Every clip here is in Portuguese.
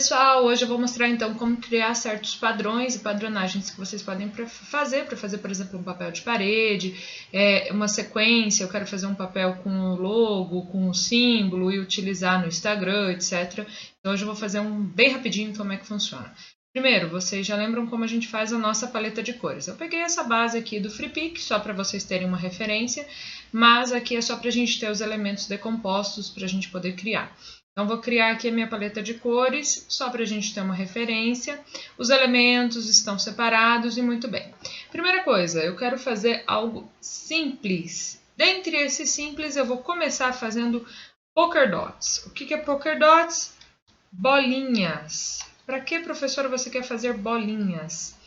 pessoal, hoje eu vou mostrar então como criar certos padrões e padronagens que vocês podem fazer, por exemplo, um papel de parede, uma sequência, eu quero fazer um papel com o logo, com o símbolo e utilizar no Instagram, etc. Então hoje eu vou fazer um bem rapidinho como é que funciona. Primeiro, vocês já lembram como a gente faz a nossa paleta de cores. Eu peguei essa base aqui do FreePic, só para vocês terem uma referência, mas aqui é só para a gente ter os elementos decompostos para a gente poder criar. Então, vou criar aqui a minha paleta de cores, só para a gente ter uma referência. Os elementos estão separados e muito bem. Primeira coisa, eu quero fazer algo simples. Dentre esses simples, eu vou começar fazendo polka dots. O que é polka dots? Bolinhas. Para que, professora, você quer fazer bolinhas?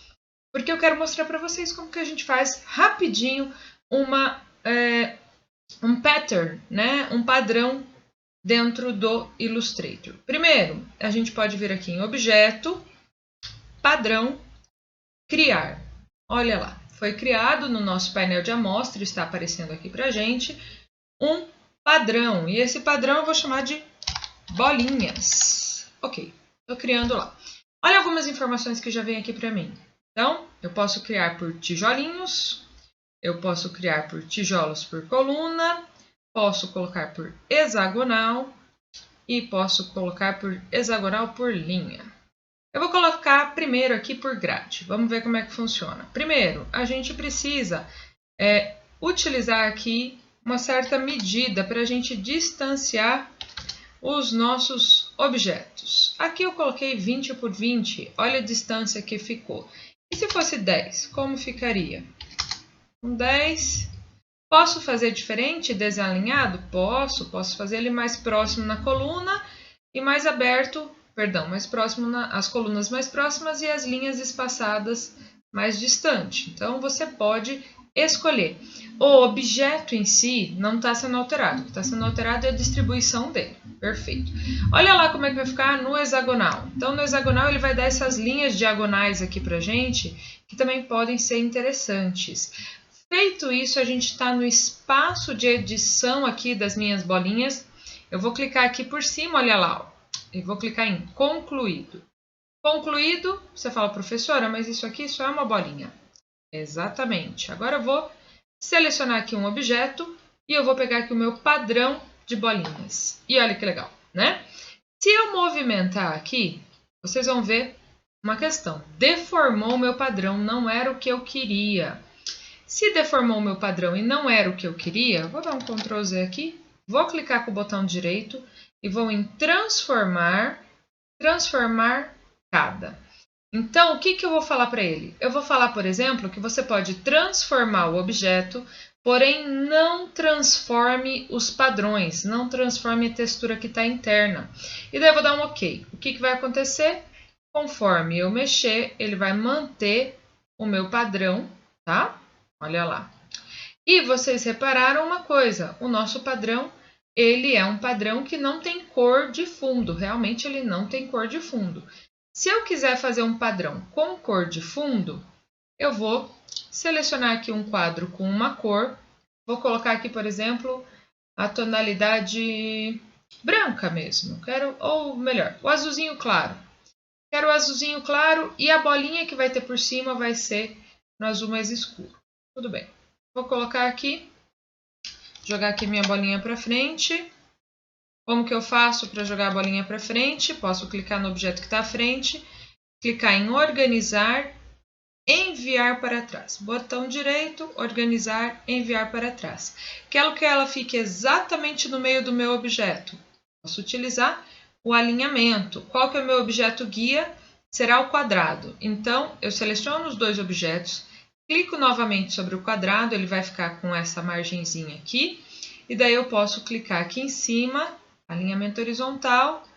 Porque eu quero mostrar para vocês como que a gente faz rapidinho um pattern, né? Um padrão dentro do Illustrator. Primeiro, a gente pode vir aqui em Objeto, Padrão, Criar. Olha lá, foi criado no nosso painel de amostra, está aparecendo aqui para a gente, um padrão. E esse padrão eu vou chamar de bolinhas. Ok, estou criando lá. Olha algumas informações que já vem aqui para mim. Então, eu posso criar por tijolinhos, eu posso criar por tijolos por coluna, posso colocar por hexagonal e posso colocar por hexagonal por linha. Eu vou colocar primeiro aqui por grade. Vamos ver como é que funciona. Primeiro, a gente precisa utilizar aqui uma certa medida para a gente distanciar os nossos objetos. Aqui eu coloquei 20 por 20. Olha a distância que ficou. E se fosse 10, como ficaria? Com 10... Posso fazer diferente, desalinhado? Posso fazer ele mais próximo na coluna e mais aberto, mais próximo as colunas mais próximas e as linhas espaçadas mais distante. Então, você pode escolher. O objeto em si não está sendo alterado. O que está sendo alterado é a distribuição dele. Perfeito. Olha lá como é que vai ficar no hexagonal. Então, no hexagonal ele vai dar essas linhas diagonais aqui pra gente, que também podem ser interessantes. Feito isso, a gente está no espaço de edição aqui das minhas bolinhas. Eu vou clicar aqui por cima, olha lá, e vou clicar em concluído. Concluído, você fala, professora, mas isso aqui só é uma bolinha. Exatamente. Agora eu vou selecionar aqui um objeto e eu vou pegar aqui o meu padrão de bolinhas. E olha que legal, né? Se eu movimentar aqui, vocês vão ver uma questão. Deformou o meu padrão, não era o que eu queria. Se deformou o meu padrão e não era o que eu queria, vou dar um Ctrl Z aqui, vou clicar com o botão direito e vou em transformar cada. Então, o que eu vou falar para ele? Eu vou falar, por exemplo, que você pode transformar o objeto, porém não transforme os padrões, não transforme a textura que está interna. E daí eu vou dar um OK. O que vai acontecer? Conforme eu mexer, ele vai manter o meu padrão, tá? Olha lá. E vocês repararam uma coisa, o nosso padrão, ele é um padrão que não tem cor de fundo, realmente ele não tem cor de fundo. Se eu quiser fazer um padrão com cor de fundo, eu vou selecionar aqui um quadro com uma cor, vou colocar aqui, por exemplo, a tonalidade branca mesmo, ou melhor, o azulzinho claro. Quero o azulzinho claro e a bolinha que vai ter por cima vai ser no azul mais escuro. Tudo bem. Vou colocar aqui, jogar aqui minha bolinha para frente. Como que eu faço para jogar a bolinha para frente? Posso clicar no objeto que está à frente, clicar em organizar, enviar para trás. Botão direito, organizar, enviar para trás. Quero que ela fique exatamente no meio do meu objeto. Posso utilizar o alinhamento. Qual que é o meu objeto guia? Será o quadrado. Então, eu seleciono os dois objetos, clico novamente sobre o quadrado, ele vai ficar com essa margenzinha aqui. E daí eu posso clicar aqui em cima, alinhamento horizontal,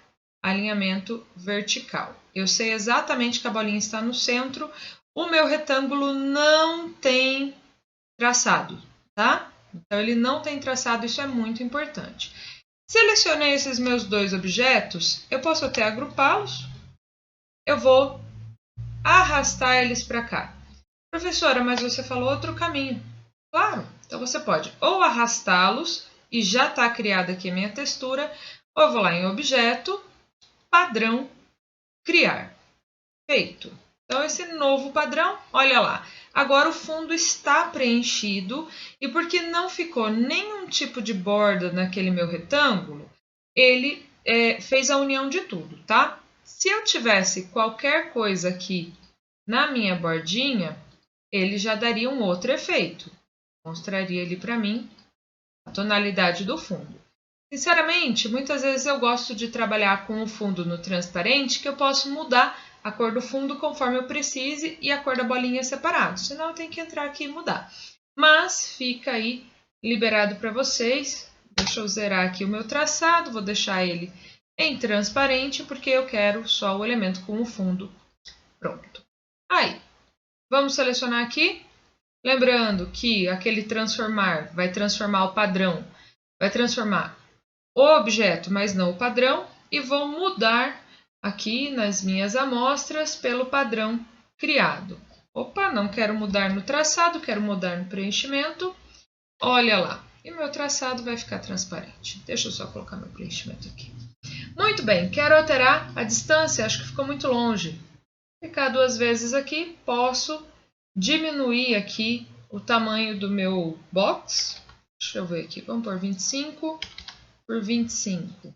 alinhamento vertical. Eu sei exatamente que a bolinha está no centro. O meu retângulo não tem traçado, tá? Então, ele não tem traçado, isso é muito importante. Selecionei esses meus dois objetos, eu posso até agrupá-los. Eu vou arrastar eles para cá. Professora, mas você falou outro caminho. Claro, então você pode ou arrastá-los e já está criada aqui a minha textura, ou eu vou lá em Objeto, Padrão, criar. Feito. Então, esse novo padrão, olha lá. Agora o fundo está preenchido e porque não ficou nenhum tipo de borda naquele meu retângulo, ele fez a união de tudo, tá? Se eu tivesse qualquer coisa aqui na minha bordinha, ele já daria um outro efeito. Mostraria ali para mim a tonalidade do fundo. Sinceramente, muitas vezes eu gosto de trabalhar com o fundo no transparente, que eu posso mudar a cor do fundo conforme eu precise e a cor da bolinha separado. Senão eu tenho que entrar aqui e mudar. Mas fica aí liberado para vocês. Deixa eu zerar aqui o meu traçado, vou deixar ele em transparente, porque eu quero só o elemento com o fundo pronto. Aí, vamos selecionar aqui. Lembrando que aquele transformar vai transformar o padrão, vai transformar o objeto, mas não o padrão, e vou mudar aqui nas minhas amostras pelo padrão criado. Opa, não quero mudar no traçado, quero mudar no preenchimento. Olha lá, e meu traçado vai ficar transparente. Deixa eu só colocar meu preenchimento aqui. Muito bem, quero alterar a distância, acho que ficou muito longe. Clicar duas vezes aqui, posso diminuir aqui o tamanho do meu box. Deixa eu ver aqui, vamos por 25 por 25.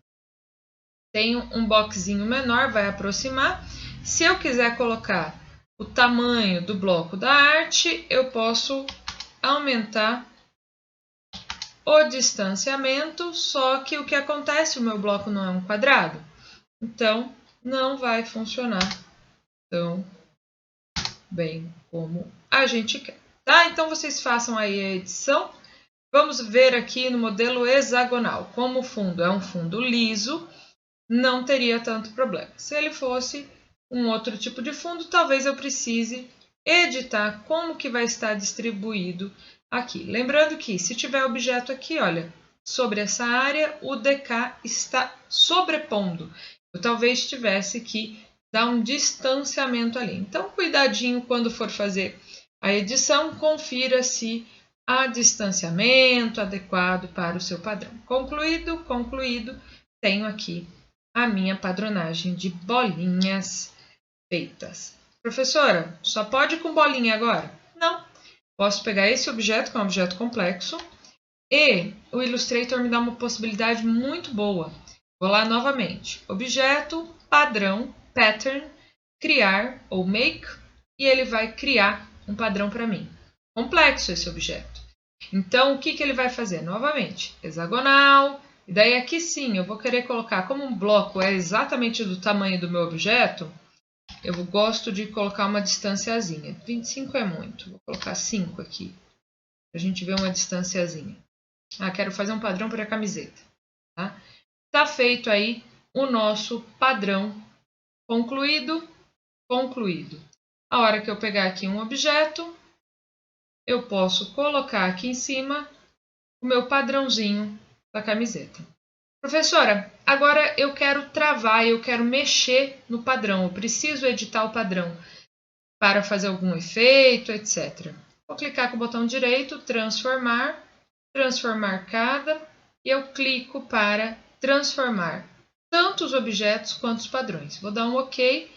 Tenho um boxinho menor, vai aproximar. Se eu quiser colocar o tamanho do bloco da arte, eu posso aumentar o distanciamento, só que o que acontece, o meu bloco não é um quadrado, então não vai funcionar tão bem como a gente quer, tá? Então vocês façam aí a edição. Vamos ver aqui no modelo hexagonal. Como o fundo é um fundo liso, não teria tanto problema. Se ele fosse um outro tipo de fundo, talvez eu precise editar como que vai estar distribuído aqui. Lembrando que se tiver objeto aqui, olha, sobre essa área, o DK está sobrepondo. Eu talvez tivesse que dar um distanciamento ali. Então, cuidadinho quando for fazer a edição, confira se há distanciamento adequado para o seu padrão. Concluído, concluído, tenho aqui a minha padronagem de bolinhas feitas. Professora, só pode com bolinha agora? Não. Posso pegar esse objeto, que é um objeto complexo, e o Illustrator me dá uma possibilidade muito boa. Vou lá novamente. Objeto, padrão, pattern, criar ou make, e ele vai criar um padrão para mim. Complexo esse objeto. Então, o que ele vai fazer? Novamente, hexagonal. E daí aqui sim, eu vou querer colocar, como um bloco é exatamente do tamanho do meu objeto, eu gosto de colocar uma distanciazinha. 25 é muito, vou colocar 5 aqui, para a gente ver uma distanciazinha. Ah, quero fazer um padrão para a camiseta. Tá feito aí o nosso padrão concluído, concluído. A hora que eu pegar aqui um objeto, eu posso colocar aqui em cima o meu padrãozinho da camiseta. Professora, agora eu quero travar, eu quero mexer no padrão, eu preciso editar o padrão para fazer algum efeito, etc. Vou clicar com o botão direito, transformar, transformar cada, e eu clico para transformar tanto os objetos quanto os padrões. Vou dar um OK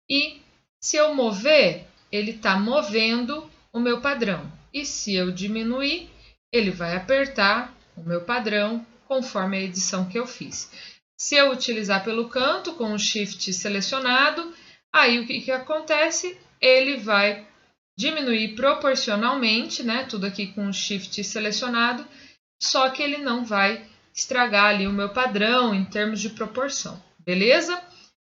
e se eu mover, ele está movendo o meu padrão. E se eu diminuir, ele vai apertar o meu padrão conforme a edição que eu fiz. Se eu utilizar pelo canto com o Shift selecionado, aí o que acontece? Ele vai diminuir proporcionalmente, né? Tudo aqui com o Shift selecionado, só que ele não vai estragar ali o meu padrão em termos de proporção, beleza?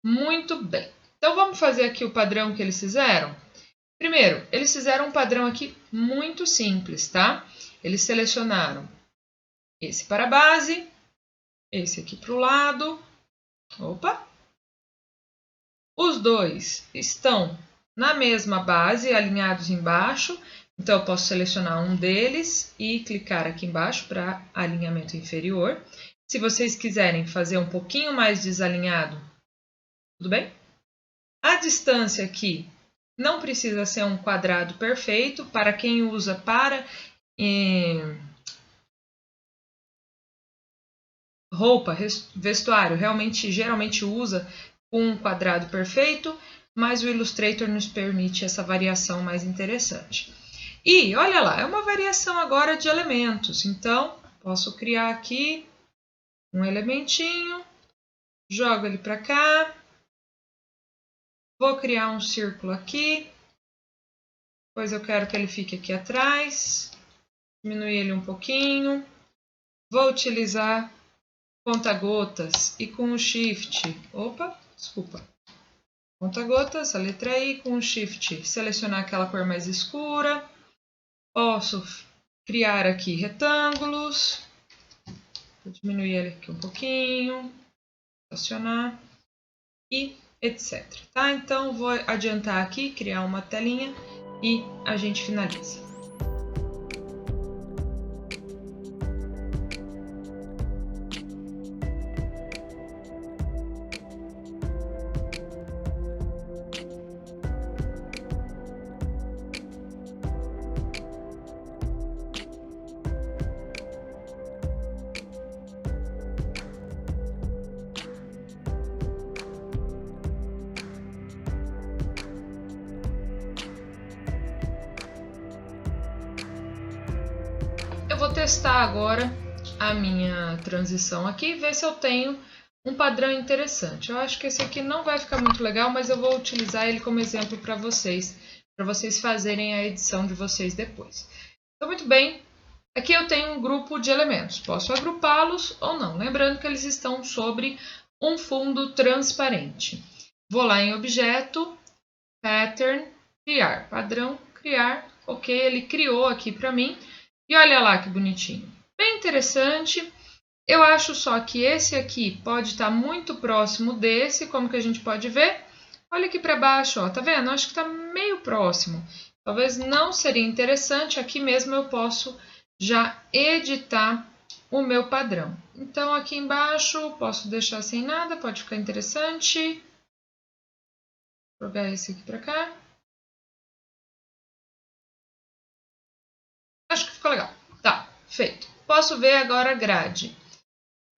Muito bem. Então vamos fazer aqui o padrão que eles fizeram? Primeiro, eles fizeram um padrão aqui muito simples, tá? Eles selecionaram esse para a base, esse aqui para o lado. Opa! Os dois estão na mesma base, alinhados embaixo. Então, eu posso selecionar um deles e clicar aqui embaixo para alinhamento inferior. Se vocês quiserem fazer um pouquinho mais desalinhado, tudo bem? A distância aqui não precisa ser um quadrado perfeito. Para quem usa para roupa, vestuário, geralmente usa com um quadrado perfeito, mas o Illustrator nos permite essa variação mais interessante. E, olha lá, é uma variação agora de elementos. Então, posso criar aqui um elementinho, jogo ele para cá, vou criar um círculo aqui, depois eu quero que ele fique aqui atrás, diminuir ele um pouquinho, vou utilizar conta-gotas e com o Shift, conta-gotas, a letra I, com o Shift, selecionar aquela cor mais escura, posso criar aqui retângulos, vou diminuir ele aqui um pouquinho, estacionar e etc. Tá? Então, vou adiantar aqui, criar uma telinha e a gente finaliza. Eu vou testar agora a minha transição aqui, ver se eu tenho um padrão interessante. Eu acho que esse aqui não vai ficar muito legal, mas eu vou utilizar ele como exemplo para vocês fazerem a edição de vocês depois. Então, muito bem, aqui eu tenho um grupo de elementos. Posso agrupá-los ou não, lembrando que eles estão sobre um fundo transparente. Vou lá em Objeto, Pattern, Criar, Padrão, Criar, ok, ele criou aqui para mim. E olha lá que bonitinho. Bem interessante. Eu acho só que esse aqui pode estar muito próximo desse, como que a gente pode ver? Olha aqui para baixo, ó, tá vendo? Acho que está meio próximo. Talvez não seria interessante, aqui mesmo eu posso já editar o meu padrão. Então, aqui embaixo, posso deixar sem nada, pode ficar interessante. Vou jogar esse aqui para cá. Acho que ficou legal. Tá, feito. Posso ver agora a grade.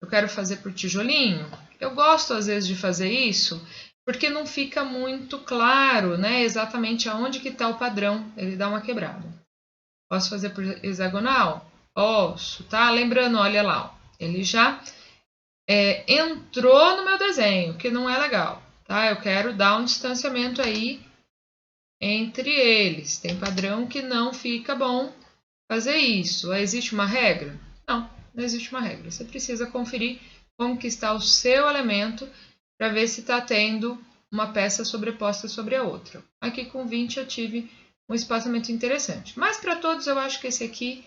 Eu quero fazer por tijolinho. Eu gosto, às vezes, de fazer isso, porque não fica muito claro, né, exatamente aonde que está o padrão. Ele dá uma quebrada. Posso fazer por hexagonal? Posso, tá? Lembrando, olha lá, ó, ele já entrou no meu desenho, que não é legal, tá? Eu quero dar um distanciamento aí entre eles. Tem padrão que não fica bom fazer isso. Existe uma regra? Não, não existe uma regra. Você precisa conferir como que está o seu elemento para ver se está tendo uma peça sobreposta sobre a outra. Aqui com 20 eu tive um espaçamento interessante. Mas para todos eu acho que esse aqui,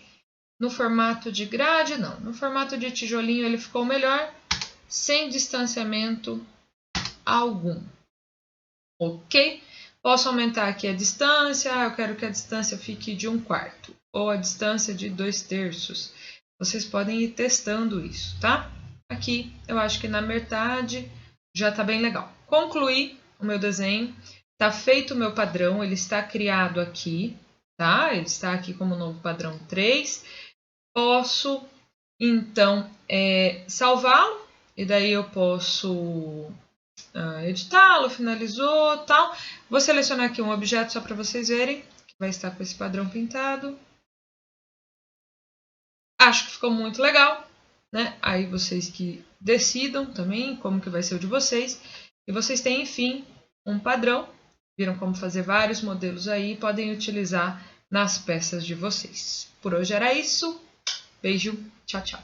no formato de grade, não. No formato de tijolinho ele ficou melhor, sem distanciamento algum. Ok? Posso aumentar aqui a distância. Eu quero que a distância fique de 1/4 ou a distância de 2/3. Vocês podem ir testando isso, tá? Aqui eu acho que na metade já está bem legal. Concluí o meu desenho. Está feito o meu padrão, ele está criado aqui, tá? Ele está aqui como novo padrão 3. Posso, então, salvá-lo, e daí eu posso editá-lo, finalizou, tal. Vou selecionar aqui um objeto só para vocês verem, que vai estar com esse padrão pintado. Acho que ficou muito legal, né? Aí vocês que decidam também como que vai ser o de vocês. E vocês têm, enfim, um padrão. Viram como fazer vários modelos aí e podem utilizar nas peças de vocês. Por hoje era isso. Beijo, tchau, tchau.